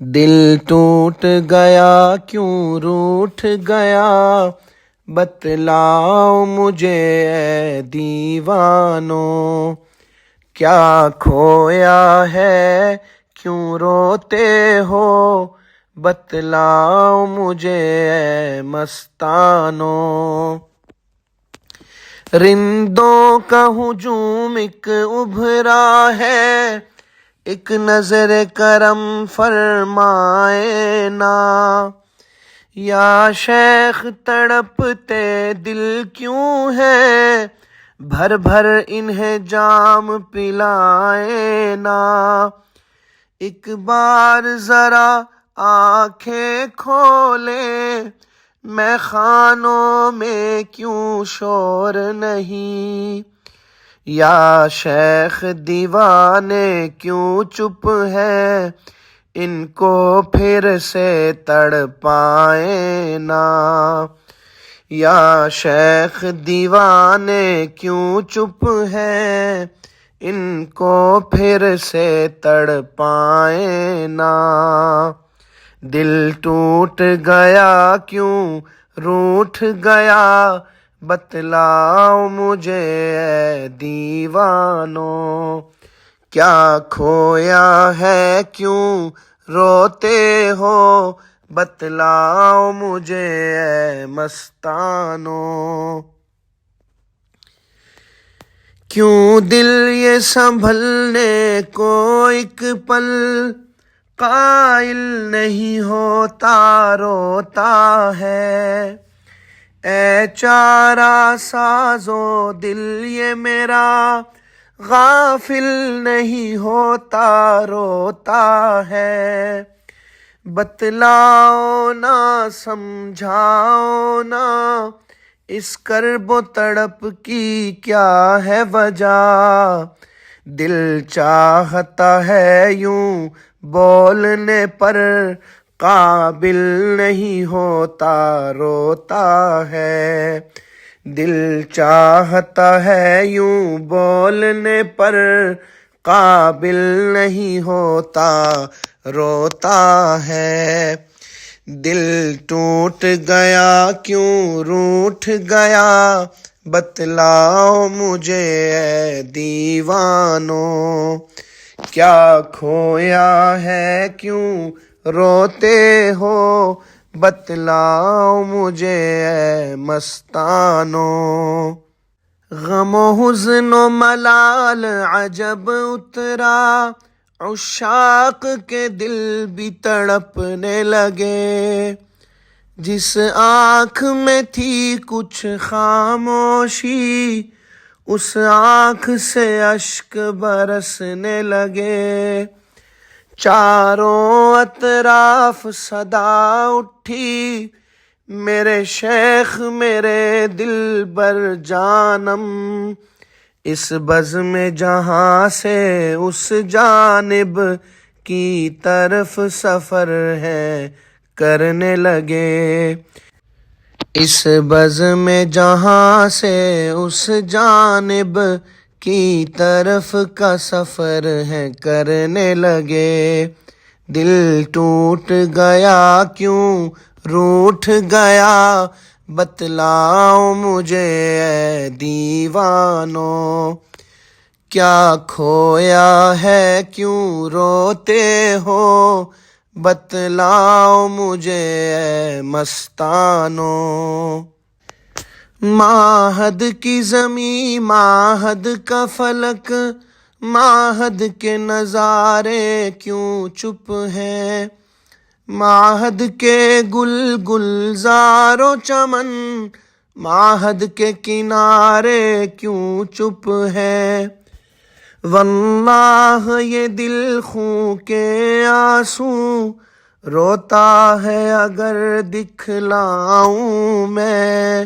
دل ٹوٹ گیا کیوں روٹھ گیا، بتلاؤ مجھے اے دیوانو، کیا کھویا ہے کیوں روتے ہو، بتلاؤ مجھے اے مستانو۔ رندوں کا ہجوم ایک ابھرا ہے، ایک نظر کرم فرمائے نا، یا شیخ تڑپتے دل کیوں ہے، بھر بھر انہیں جام پلائے نا، ایک بار ذرا آنکھیں کھولے، میں خانوں میں کیوں شور نہیں، یا شیخ دیوانے کیوں چپ ہے، ان کو پھر سے تڑپائیں نا، یا شیخ دیوانے کیوں چپ ہے، ان کو پھر سے تڑپائیں نا۔ دل ٹوٹ گیا کیوں روٹھ گیا، بتلاؤ مجھے اے دیوانو، کیا کھویا ہے کیوں روتے ہو، بتلاؤ مجھے اے مستانو۔ کیوں دل یہ سنبھلنے کو ایک پل قائل نہیں ہوتا، روتا ہے، اے چارہ سازو دل یہ میرا غافل نہیں ہوتا، روتا ہے، بتلاؤ نا سمجھاؤ نا، اس کرب و تڑپ کی کیا ہے وجہ، دل چاہتا ہے یوں بولنے پر قابل نہیں ہوتا، روتا ہے، دل چاہتا ہے یوں بولنے پر قابل نہیں ہوتا، روتا ہے، دل ٹوٹ گیا کیوں روٹھ گیا، بتلاؤ مجھے اے دیوانو، کیا کھویا ہے کیوں روتے ہو، بتلاؤ مجھے اے مستانو۔ غم و حزن و ملال عجب اترا، عشاق کے دل بھی تڑپنے لگے، جس آنکھ میں تھی کچھ خاموشی، اس آنکھ سے اشک برسنے لگے، چاروں اطراف صدا اٹھی، میرے شیخ میرے دلبر جانم، اس بزم جہاں سے اس جانب کی طرف سفر ہے کرنے لگے، اس بزم جہاں سے اس جانب کی طرف کا سفر ہے کرنے لگے، دل ٹوٹ گیا کیوں روٹھ گیا، بتلاؤ مجھے اے دیوانو، کیا کھویا ہے کیوں روتے ہو، بتلاؤ مجھے اے مستانو۔ معہد کی زمین معہد کا فلک، معہد کے نظارے کیوں چپ ہیں، معہد کے گل گلزار و چمن، معہد کے کنارے کیوں چپ ہیں، واللہ یہ دل خوں کے آنسو روتا ہے اگر دکھلاؤں میں،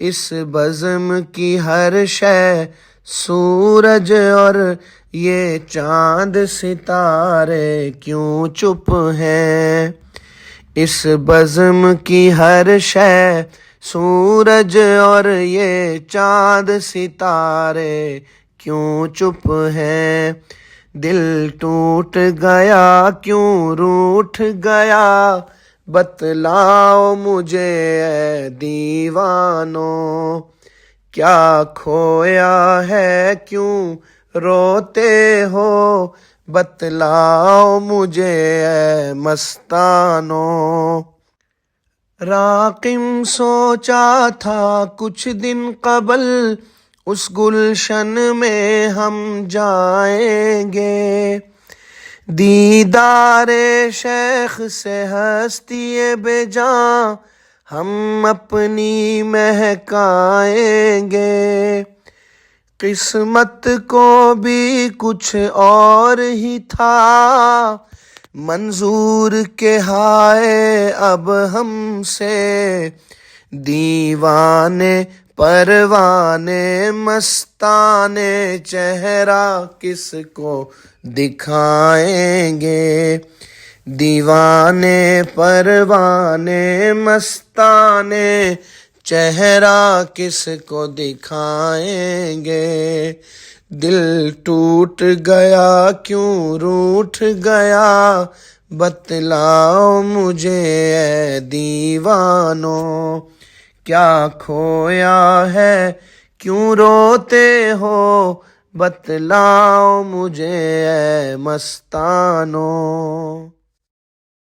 اس بزم کی ہر شے سورج اور یہ چاند ستارے کیوں چپ ہیں، اس بزم کی ہر شے سورج اور یہ چاند ستارے کیوں چپ ہیں، دل ٹوٹ گیا کیوں روٹھ گیا بتلاؤ مجھے اے دیوانوں کیا کھویا ہے کیوں روتے ہو بتلاؤ مجھے اے مستانوں راقم سوچا تھا کچھ دن قبل اس گلشن میں ہم جائیں گے دیدار شیخ سے ہستی بے جاں ہم اپنی مہکائیں گے قسمت کو بھی کچھ اور ہی تھا منظور کے ہائے اب ہم سے دیوانے پروانے مستانے چہرہ کس کو دکھائیں گے دیوانے پروانے مستانے چہرہ کس کو دکھائیں گے دل ٹوٹ گیا کیوں روٹھ گیا بتلاؤ مجھے اے دیوانوں کیا کھویا ہے کیوں روتے ہو بتلاؤ مجھے اے مستانوں